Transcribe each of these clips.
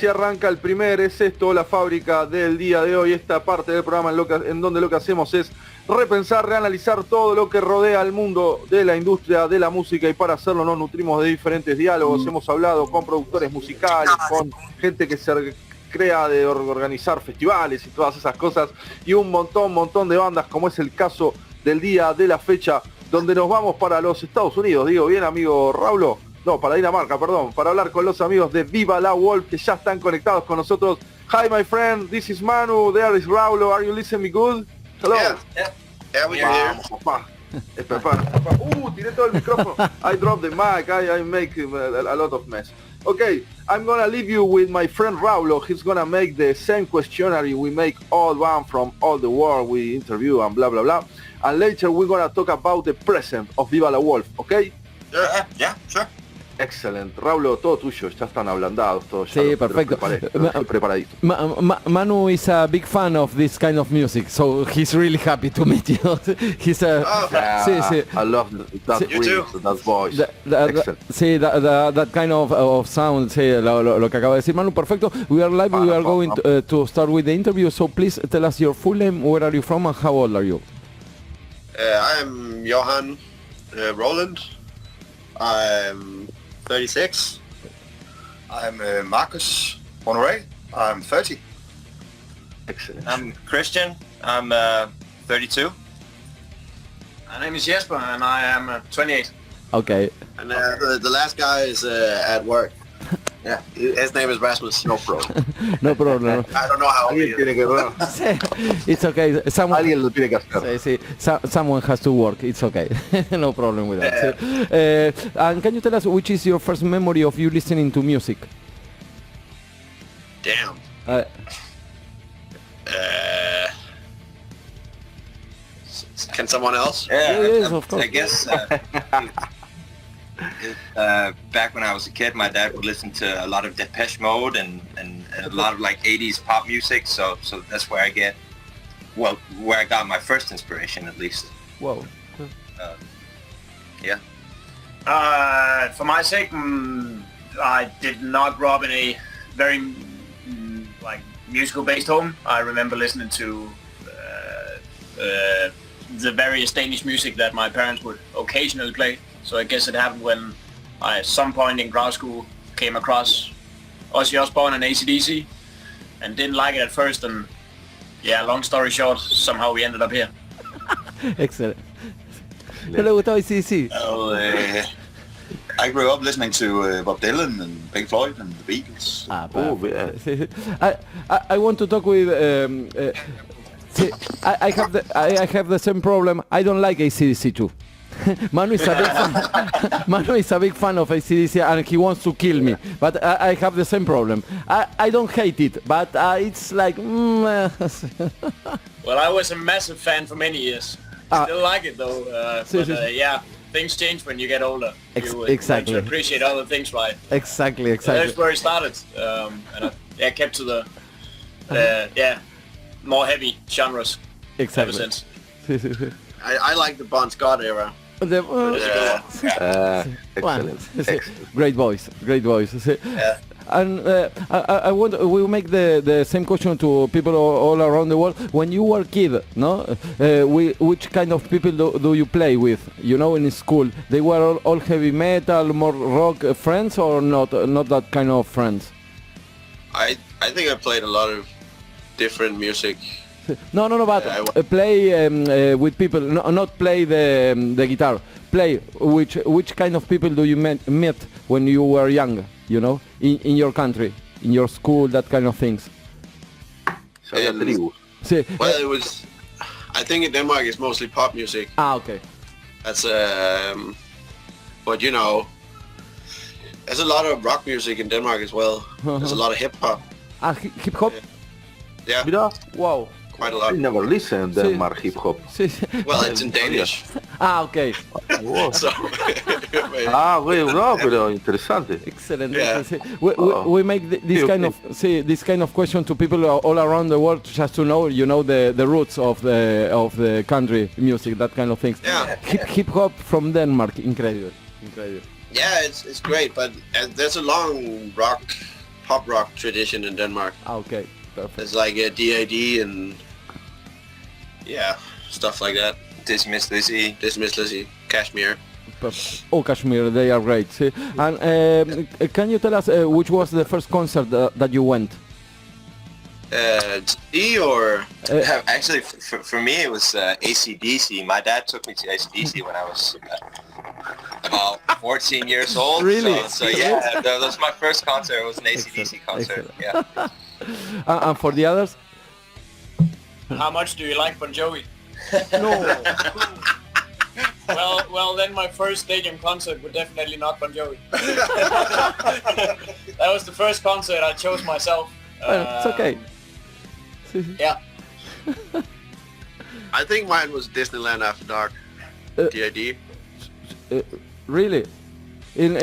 así arranca el primer Es Esto, la fábrica del día de hoy. Esta parte del programa en donde lo que hacemos es repensar, reanalizar todo lo que rodea al mundo de la industria de la música, y para hacerlo nos nutrimos de diferentes diálogos. Hemos hablado con productores musicales, con gente que se crea de organizar festivales y todas esas cosas, y un montón de bandas, como es el caso del día de la fecha, donde nos vamos para los Estados Unidos. Digo bien, amigo Raulo. No, para Dinamarca, perdón, para hablar con los amigos de Viva la Wolfe, que ya están conectados con nosotros. Hi, my friend, this is Manu, there is Raulo, are you listening me good? Hello. Yeah, we are here. Papá. Tiré todo el micrófono. I dropped the mic, I make a lot of mess. Okay, I'm gonna leave you with my friend Raulo. He's gonna make the same questionnaire we make all one from all the world we interview and blah, blah, blah. And later we're gonna talk about the present of Viva la Wolfe, okay? Yeah, sure. Excellent. Raulo, todo tuyo, ya están ablandados todos. Sí, perfecto. Preparadito. Manu is a big fan of this kind of music, so he's really happy to meet you. He's a... I love that voice, that voice. That kind of sound, lo que acaba de decir Manu, perfecto. We are live, we are going to start with the interview, so please tell us your full name, where are you from, and how old are you? I am Johan Roland. I'm 36. I'm Marcus Honoré. I'm 30. Excellent. I'm Christian. I'm 32. My name is Jesper and I am 28. Okay. And the last guy is at work. Yeah, his name is Rasmus. No problem. No problem. I don't know how old he is. It's okay. Alguien lo tiene que hacer. Someone has to work. It's okay. No problem with that. And can you tell us which is your first memory of you listening to music? Damn. Can someone else? Yeah, of course. I guess back when I was a kid, my dad would listen to a lot of Depeche Mode and a lot of like 80s pop music. So that's where I got my first inspiration, at least. Whoa. Yeah. For my sake, I did not grow up in a very like musical-based home. I remember listening to the various Danish music that my parents would occasionally play. So I guess it happened when I, at some point in grad school, came across Ozzy Osbourne and AC/DC and didn't like it at first, and yeah, long story short, somehow we ended up here. Excellent. Hello, AC/DC. I grew up listening to Bob Dylan and Pink Floyd and the Beatles. I want to talk with... I have the same problem. I don't like AC/DC too. Manu is a big fan of AC/DC and he wants to kill me, but I have the same problem. I don't hate it, but it's like... Well, I was a massive fan for many years. Still like it though, yeah, things change when you get older. You exactly. to appreciate other things, right? Exactly. That's where it started, and I kept to the more heavy genres ever since. I like the Bon Scott era. Excellent. Great voice. Yeah. And I want we make the same question to people all around the world. When you were a kid, no, which kind of people do you play with? You know, in school, they were all heavy metal, more rock friends, or not that kind of friends? I think I played a lot of different music. No, but play with people, not play the guitar. Play which kind of people do you meet when you were young? You know, in your country, in your school, that kind of things. Well, it was. I think in Denmark it's mostly pop music. Okay. That's but you know, there's a lot of rock music in Denmark as well. There's a lot of hip hop. Hip hop. Yeah. Wow. Quite a lot. I never listened to Denmark hip hop. Well, it's in Danish. Okay. So, no, pero interesante. Excellent. Yeah. We make this kind of question to people all around the world just to know, you know, the roots of the country music, that kind of things. Yeah. Hip hop from Denmark, incredible. Yeah, it's great, but there's a long rock pop rock tradition in Denmark. Okay, perfect. It's like a DAD and stuff like that. Dismiss Lizzy. Kashmir. Oh, Kashmir, they are great. See? And can you tell us which was the first concert that you went? Or Actually, for me, it was AC/DC. My dad took me to AC/DC when I was about 14 years old. Really? So yeah, that was my first concert. It was an AC/DC concert. Excellent. Yeah. And for the others? How much do you like Bon Jovi? No. Well, then my first stadium concert would definitely not Bon Jovi. That was the first concert I chose myself. It's okay. Yeah. I think mine was Disneyland After Dark. DAD. Really? In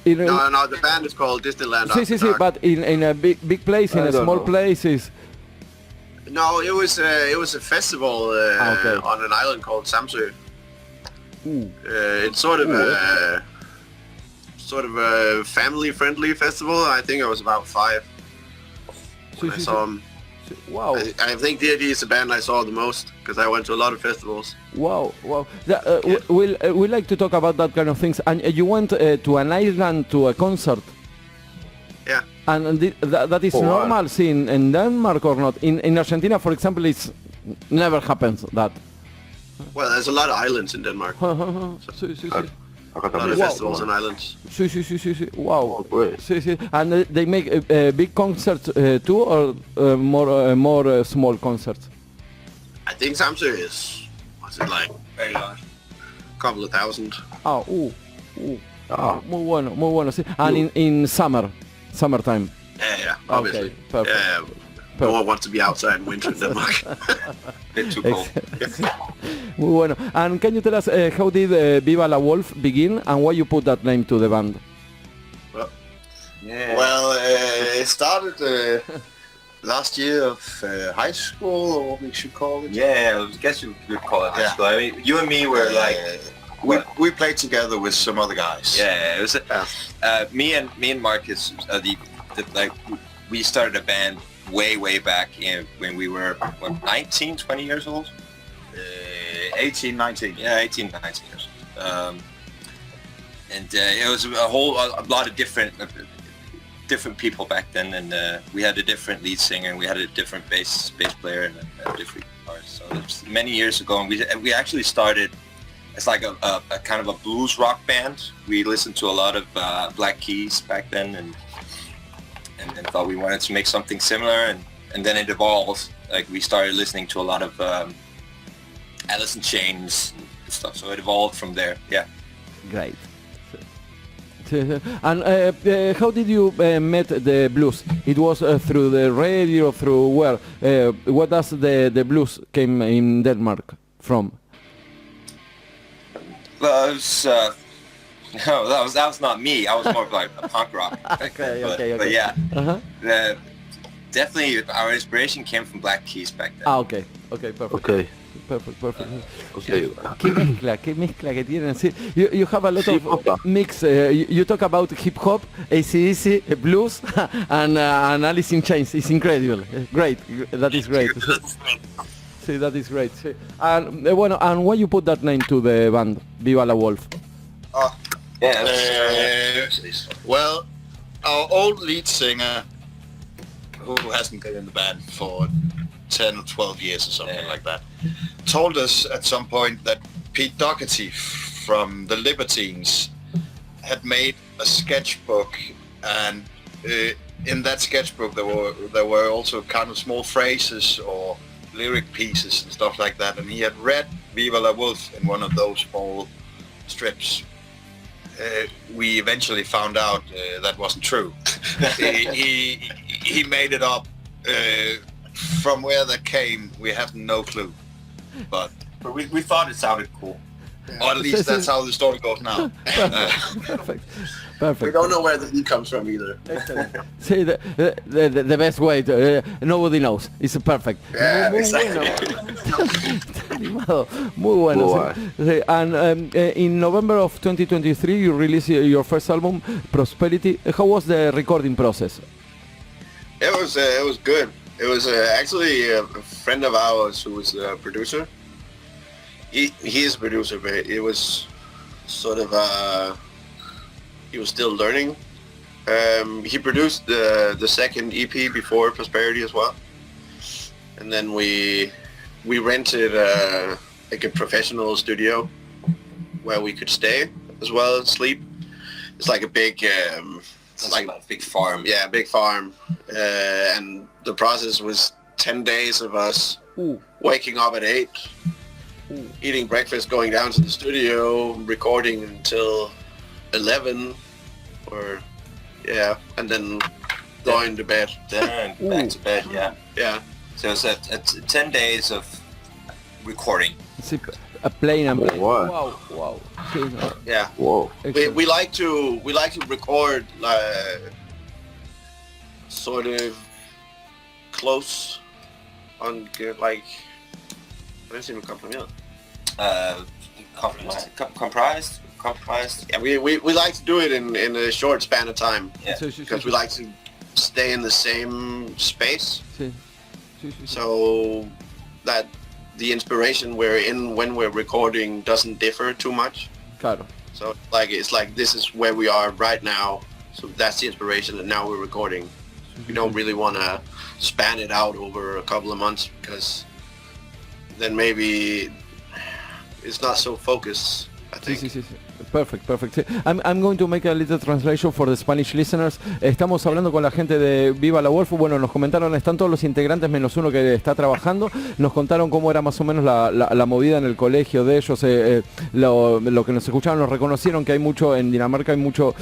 No, the band is called Disneyland After Dark. but in a big place, in a small place is... No, it was a festival on an island called Samsø. It's sort of a family-friendly festival. I think I was about 5 when I saw them. Wow. I think DAD is the band I saw the most because I went to a lot of festivals. Wow. We'll like to talk about that kind of things. And you went to an island to a concert. Yeah. And that is normal in Denmark or not? In Argentina, for example, it's never happens that. Well, there's a lot of islands in Denmark. Acá A lot también. of festivals and islands. Sí. Wow. Pues. Sí. And they make big concerts too, or more small concerts? I think Samsø is, what's it like? Very large. A couple of thousand. Muy bueno, sí. And in summertime. Yeah, obviously. Okay, perfect. Yeah, no one wants to be outside in winter in Denmark. Bit too cold. Muy bueno. And can you tell us how did Viva la Wolfe begin and why you put that name to the band? Well, it started last year of high school, or what we should call it. Yeah, I guess you could call it high school. I mean, you and me were like... We played together with some other guys. Yeah, it was me and Marcus. We started a band way back when we were 19, 20 years old. 18, 19. Yeah, 18, 19 years old. And it was a lot of different people back then, and we had a different lead singer, and we had a different bass player, and a different guitarist. So it was many years ago, and we actually started. It's like a kind of a blues rock band. We listened to a lot of Black Keys back then, and thought we wanted to make something similar, and then it evolved. Like we started listening to a lot of Alice in Chains and stuff. So it evolved from there. Yeah. Great. And how did you met the blues? It was through the radio, through where? What does the blues came in Denmark from? Well, it was, no, that was not me. I was more of like a punk rock. Okay. But yeah, definitely our inspiration came from Black Keys back then. Okay, perfect. Okay. Qué mezcla que tienen. Sí. You have a lot of mix. You talk about hip hop, AC/DC, blues, and Alice in Chains. It's incredible. Great. That is great. Sí, that is great. Sí. And and why you put that name to the band, Viva la Wolfe? Well, our old lead singer, who hasn't been in the band for 10 or 12 years or something like that, told us at some point that Pete Doherty from the Libertines had made a sketchbook, and in that sketchbook there were also kind of small phrases or lyric pieces and stuff like that, and he had read Viva la Wolfe in one of those small strips. We eventually found out that wasn't true. He made it up. From where that came, we have no clue. But we thought it sounded cool. Or at least that's how the story goes now. Perfect. Perfect. We don't know where the E comes from either. Sí, the best way to, nobody knows. It's perfect. Yeah, muy exactly. bueno. Está animado. Muy bueno. Sí. And in November of 2023, you released your first album, Prosperity. How was the recording process? It was good. It was actually a friend of ours who was the producer. He is a producer, but it was sort of he was still learning. He produced the second EP before Prosperity as well, and then we rented like a professional studio where we could stay as well as sleep. It's like a big like a big farm. Yeah, big farm, and the process was 10 days of us waking up at 8, eating breakfast, going down to the studio, recording until 11, and then going to bed. Then back to bed. Yeah. So it's 10 days of recording. A plane and plane. Wow. Yeah. Whoa. We like to record sort of close on like. Comprised. Yeah, we like to do it in a short span of time. Yeah. Because we like to stay in the same space. Sí. So that the inspiration we're in when we're recording doesn't differ too much. Claro. So it's like this is where we are right now. So that's the inspiration, and now we're recording. We don't really want to span it out over a couple of months because then maybe it's not so focused, I think. Sí. Perfect. Sí. I'm going to make a little translation for the Spanish listeners. Estamos hablando con la gente de Viva la Wolfe. Bueno, nos comentaron, están todos los integrantes menos uno que está trabajando. Nos contaron cómo era más o menos la movida en el colegio de ellos. Lo que nos escucharon, nos reconocieron que hay mucho, en Dinamarca hay mucho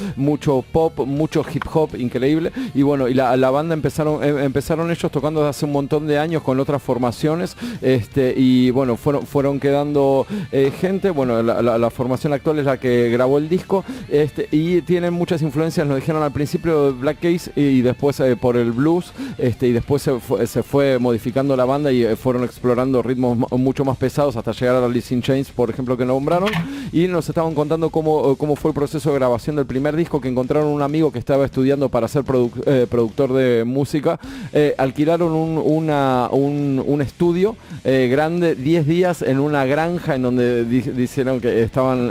pop, mucho hip hop increíble. Y bueno, y la banda empezaron ellos tocando desde hace un montón de años con otras formaciones. Y bueno, fueron quedando gente. Bueno, la formación actual es la que grabó el disco, y tienen muchas influencias, nos dijeron al principio, de Black Keys y después por el blues, y después se fue modificando la banda y fueron explorando ritmos mucho más pesados hasta llegar a Alice in Chains, por ejemplo, que nombraron, y nos estaban contando cómo fue el proceso de grabación del primer disco, que encontraron un amigo que estaba estudiando para ser productor de música, alquilaron un estudio grande, 10 días en una granja en donde dijeron que estaban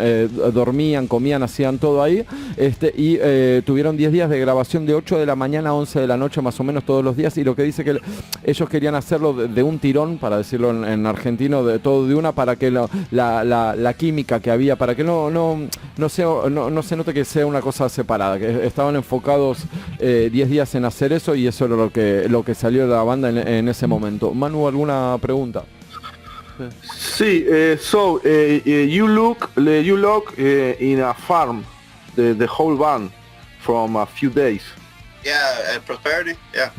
dormían, comían, hacían todo ahí, y tuvieron 10 días de grabación de 8 de la mañana a 11 de la noche más o menos todos los días, y lo que dice que ellos querían hacerlo de un tirón, para decirlo en argentino, de todo de una, para que la química que había, para que no se note que sea una cosa separada, que estaban enfocados 10 días en hacer eso, y eso era lo que salió de la banda en ese momento. Manu, ¿alguna pregunta? Sí, you look in a farm, the whole band, from a few days. Yeah, Prosperity. Yeah.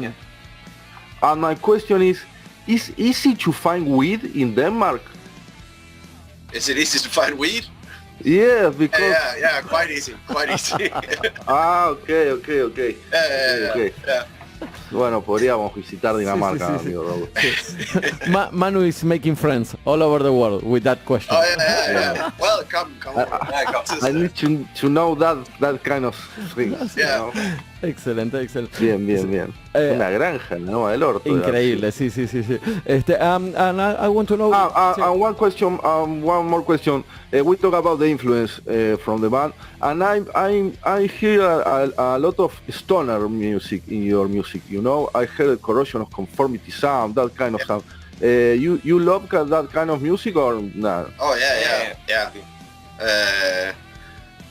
And my question is easy to find weed in Denmark? Is it easy to find weed? Yeah, because... Yeah, quite easy. Okay. Yeah. Bueno, podríamos visitar Dinamarca, sí. amigo Raúl. Sí. Manu is making friends all over the world with that question. Oh, yeah. Well, come on. I need to know that kind of things. Yeah. You know? Excelente. Bien. Una granja, ¿no? Del orto. Increíble, sí. And I want to know... one more question. We talk about the influence from the band, and I hear a lot of stoner music in your music. You know, I heard a corrosion of conformity sound, that kind of sound. You love that kind of music or not? Oh yeah.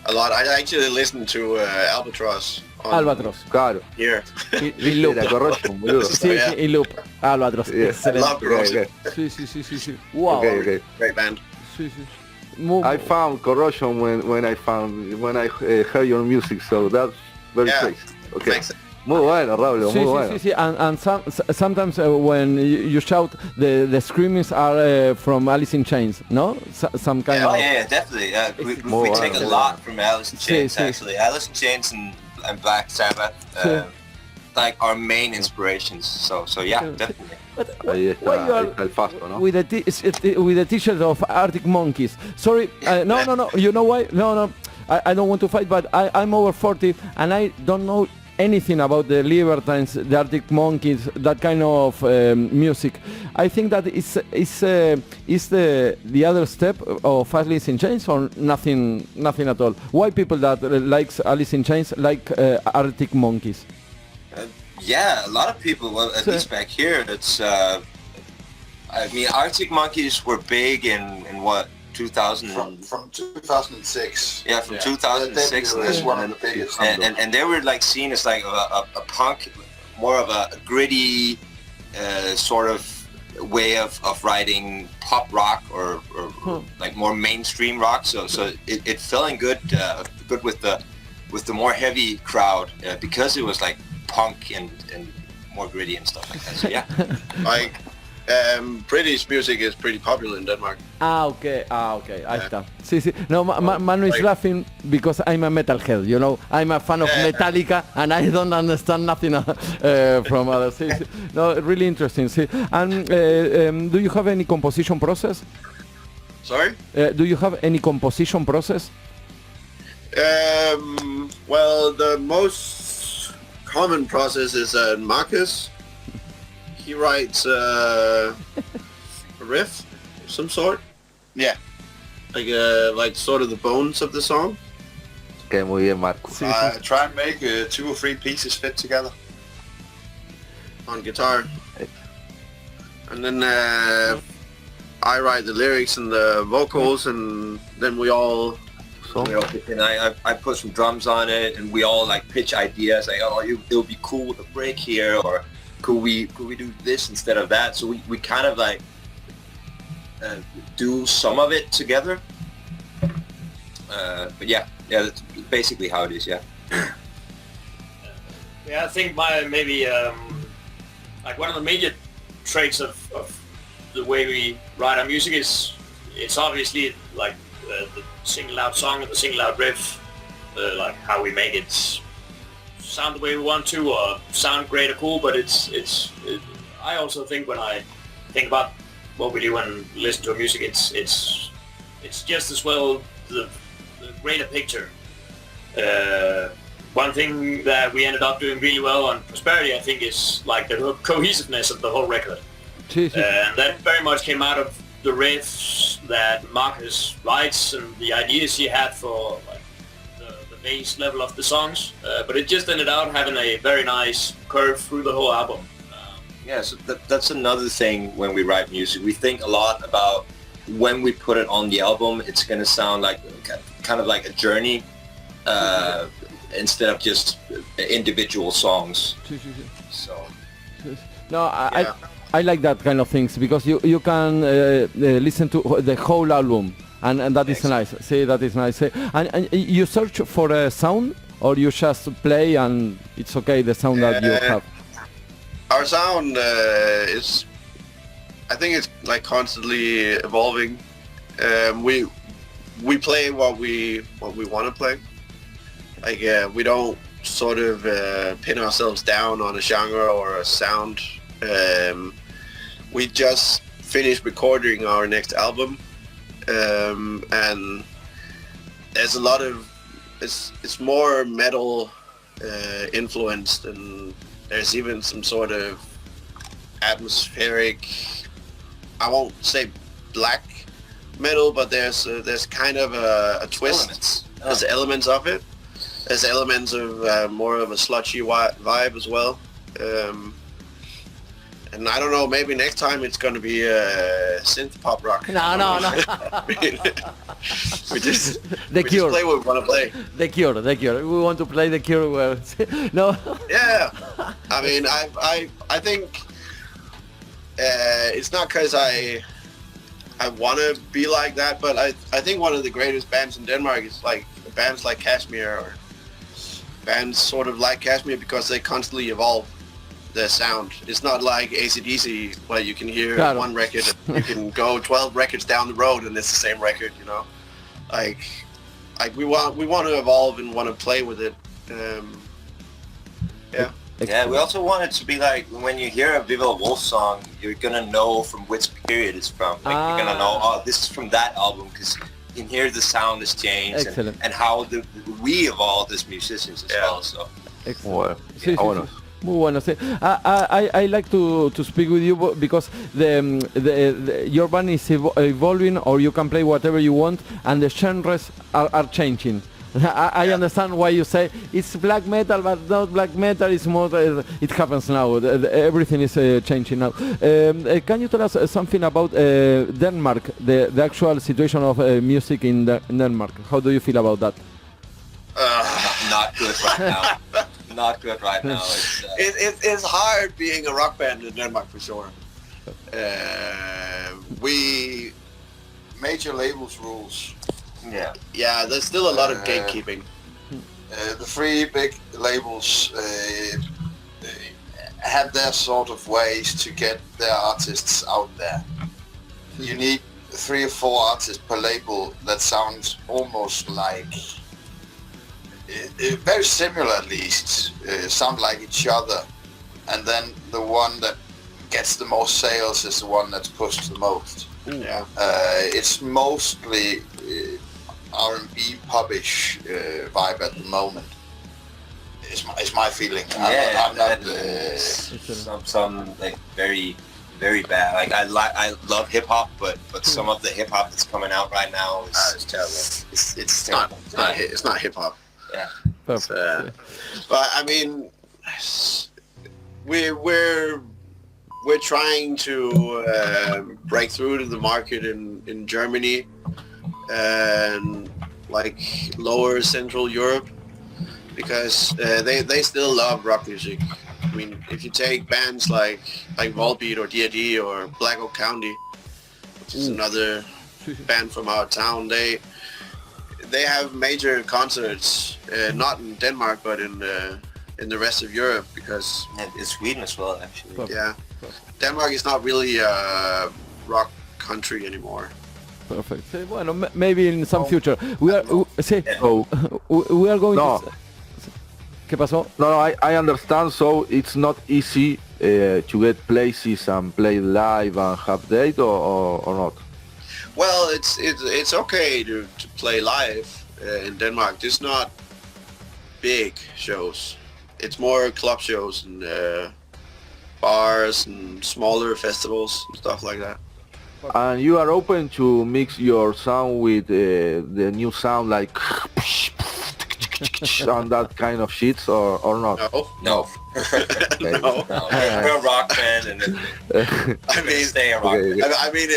A lot. I actually listen to Albatross. Albatross. Claro. Here. Y Loop. La corrosion, boludo. Sí, y Loop. Albatross. Yeah. Excelente. I love corrosion. Okay. Sí. Wow. Okay. Great band. Sí. I found corrosion when I heard your music, so that's very crazy. Okay. Thanks. Muy bueno, Raúl, muy bueno. Sí. And sometimes when you shout, the screamings are from Alice in Chains, no? Some kind of... Yeah, definitely. We take a lot from Alice in Chains, actually. Alice in Chains and Black Sabbath, like our main inspirations. So yeah, definitely. But Ahí why you are está el pasto, ¿no? with the t-shirt of Arctic Monkeys? Sorry, no. You know why? No. I don't want to fight, but I'm over 40 and I don't know anything about the Libertines, the Arctic Monkeys, that kind of music. I think that is the other step of Alice in Chains, or nothing at all. Why people that likes Alice in Chains like Arctic Monkeys? Yeah, a lot of people. Well, at least back here, it's. I mean, Arctic Monkeys were big in what? 2000 from 2006. Yeah, from 2006. Is one of the biggest. And they were like seen as like a punk, more of a gritty sort of way of writing pop rock or like more mainstream rock. So it fell in good with the more heavy crowd because it was like punk and more gritty and stuff like that. So yeah. Like British music is pretty popular in Denmark. Okay. Ahí está. Sí. No, Manu is laughing because I'm a metalhead, you know. I'm a fan of Metallica and I don't understand nothing from others. Sí. No, really interesting. Sí. And do you have any composition process? Sorry? Do you have any composition process? Well, the most common process is Marcus. He writes a riff of some sort. Yeah. Like sort of the bones of the song. Que muy bien, Marco. Try and make 2 or 3 pieces fit together. On guitar. And then I write the lyrics and the vocals, and then we all pitch in. I put some drums on it, and we all like pitch ideas like, oh, it would be cool with a break here, or could we do this instead of that? So we kind of like do some of it together. But yeah, that's basically how it is. Yeah. Yeah, I think maybe like one of the major traits of the way we write our music is it's obviously like the single out song and the single out riff, like how we make it sound the way we want to or sound great or cool. But I also think when I think about what we do and listen to our music, it's just as well the greater picture. One thing that we ended up doing really well on Prosperity, I think, is like the cohesiveness of the whole record. And that very much came out of the riffs that Marcus writes and the ideas he had for like the bass level of the songs. But it just ended out having a very nice curve through the whole album. Yeah, so that's another thing when we write music. We think a lot about when we put it on the album, it's going to sound like kind of like a journey instead of just individual songs. So. No, I like that kind of things because you can listen to the whole album and that is nice. See, that is nice. And you search for a sound or you just play and it's okay the sound that you have? Our sound is, I think it's like constantly evolving. We play what we want to play. Like we don't sort of pin ourselves down on a genre or a sound. We just finished recording our next album, and there's a lot of it's more metal influenced, and there's even some sort of atmospheric, I won't say black metal, but there's kind of a twist. Elements. There's elements of it. There's elements of more of a sludgy vibe as well. And I don't know, maybe next time it's going to be synth pop rock. No. we just Cure. Just play what we want to play. The Cure. We want to play The Cure. Well, no. Yeah. I mean, I think it's not because I want to be like that, but I think one of the greatest bands in Denmark is like bands like Kashmir or bands sort of like Kashmir because they constantly evolve their sound. It's not like AC/DC where you can hear one record and you can go 12 records down the road and it's the same record, you know. Like we want to evolve and want to play with it. Yeah. Yeah, we also want it to be like when you hear a Viva La Wolfe song, you're gonna know from which period it's from. Like you're gonna know, oh, this is from that album because you can hear the sound has changed and how we evolved as musicians as well. So. Excellent. Muy bueno. Sí. I like to speak with you because your band is evolving, or you can play whatever you want, and the genres are changing. I understand why you say it's black metal, but not black metal. It's more. It happens now. Everything is changing now. Can you tell us something about Denmark, the actual situation of music in Denmark? How do you feel about that? Not good right now. Not good right now. It's hard being a rock band in Denmark for sure. We major labels rules. Yeah, there's still a lot of gatekeeping. The three big labels have their sort of ways to get their artists out there. You need 3 or 4 artists per label that sounds almost like, very similar at least, sound like each other. And then the one that gets the most sales is the one that's pushed the most. Yeah. It's mostly R&B popish vibe at the moment. It's my feeling. I'm not, some like very bad. Like I love hip hop, but some of the hip hop that's coming out right now is terrible. It's not hip hop. Yeah. But I mean, we're trying to break through to the market in Germany and like lower Central Europe because they still love rock music. I mean, if you take bands like Volbeat or D.A.D. or Black Oak County, which is another band from our town, they have major concerts, not in Denmark but in the rest of Europe because in Sweden as well actually. Yeah, Denmark is not really a rock country anymore. Perfect. Well, maybe in some future we are we are going to. ¿Qué pasó? No, I understand. So it's not easy to get places and play live and have date or not. Well, it's okay to play live in Denmark. Just not big shows. It's more club shows and bars and smaller festivals and stuff like that. And you are open to mix your sound with the new sound like and that kind of shit or not? No. Okay. No. We're a rock band and I mean, stay a rock band. I mean,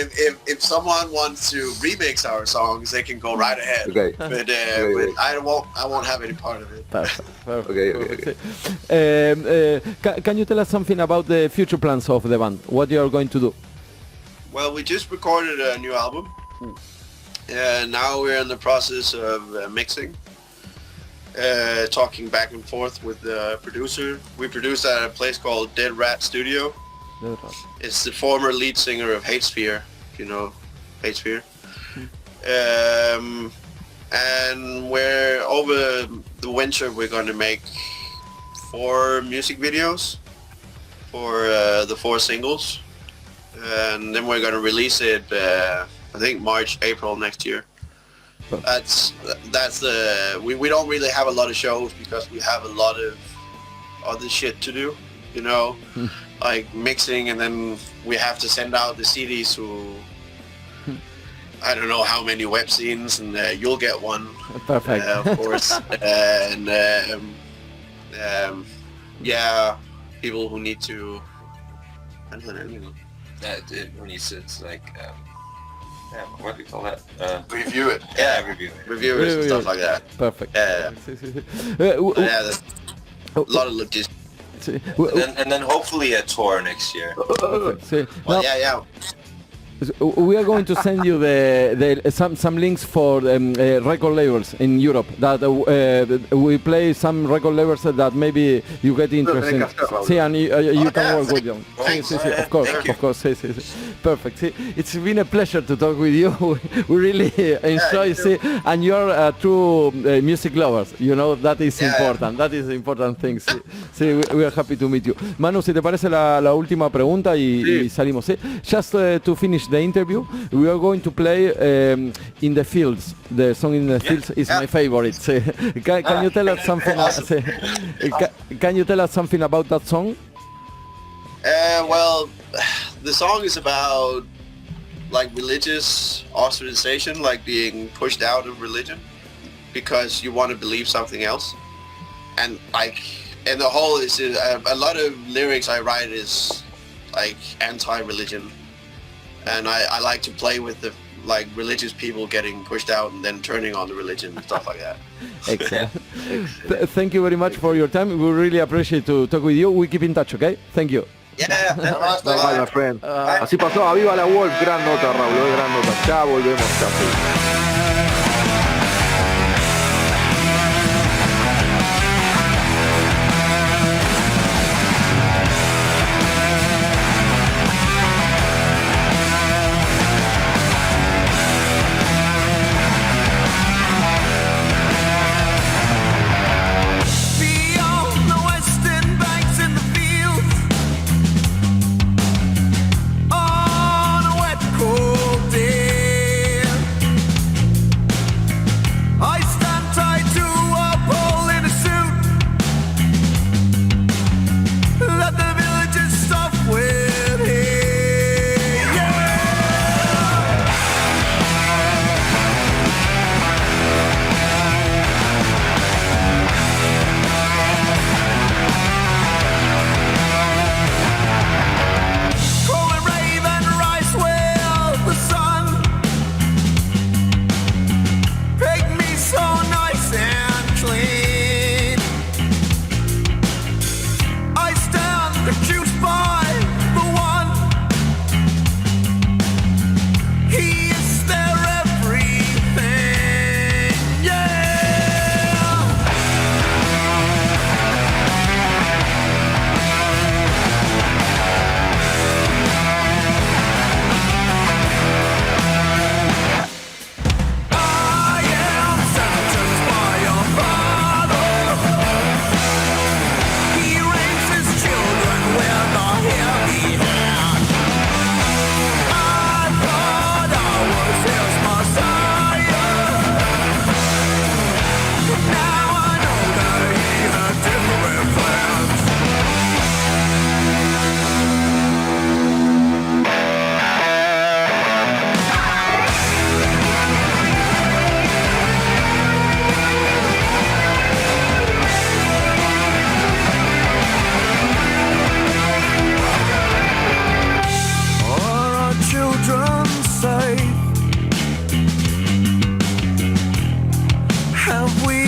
if someone wants to remix our songs, they can go right ahead. Okay. But I won't have any part of it. Okay. Can you tell us something about the future plans of the band? What you are going to do? Well, we just recorded a new album. Now we're in the process of mixing. Talking back and forth with the producer. We produced at a place called Dead Rat Studio. It's the former lead singer of Hatesphere, if you know Hatesphere. And we're over the winter we're going to make 4 music videos for the 4 singles. And then we're going to release it I think March, April next year. That's we don't really have a lot of shows because we have a lot of other shit to do, you know, like mixing, and then we have to send out the CDs to I don't know how many web scenes, and you'll get one. Perfect. Of course. And yeah, people who need to I don't know. It's like what do you call that? review it. Yeah, reviewers and stuff like that. Perfect. Yeah. Yeah, that's a lot of logistics. And then hopefully a tour next year. Well, yeah. We are going to send you some links for record labels in Europe that we play some record labels that maybe you get interested. See, and you can work with them. Thanks. Of course. See. Perfect. See, it's been a pleasure to talk with you. We really enjoy. See, and you're a true music lovers. You know that is important. That is the important thing. Sí, we are happy to meet you. Manu, si te parece la última pregunta y salimos. ¿Sí? Just to finish the interview, we are going to play In the Fields. The song In the Fields is my favorite. ¿Sí? Can you tell us something? Can you tell us something about that song? Well, the song is about like religious ostracization, like being pushed out of religion because you want to believe something else. And the whole is a lot of lyrics I write is like anti-religion, and I like to play with the like religious people getting pushed out and then turning on the religion and stuff like that. Excellent. Thank you very much for your time. We really appreciate to talk with you. We keep in touch, okay? Thank you. Yeah. Bye, my friend. Así pasó a Viva la Wolfe. Gran nota, Raúl. Gran nota. Ya volvemos. Have we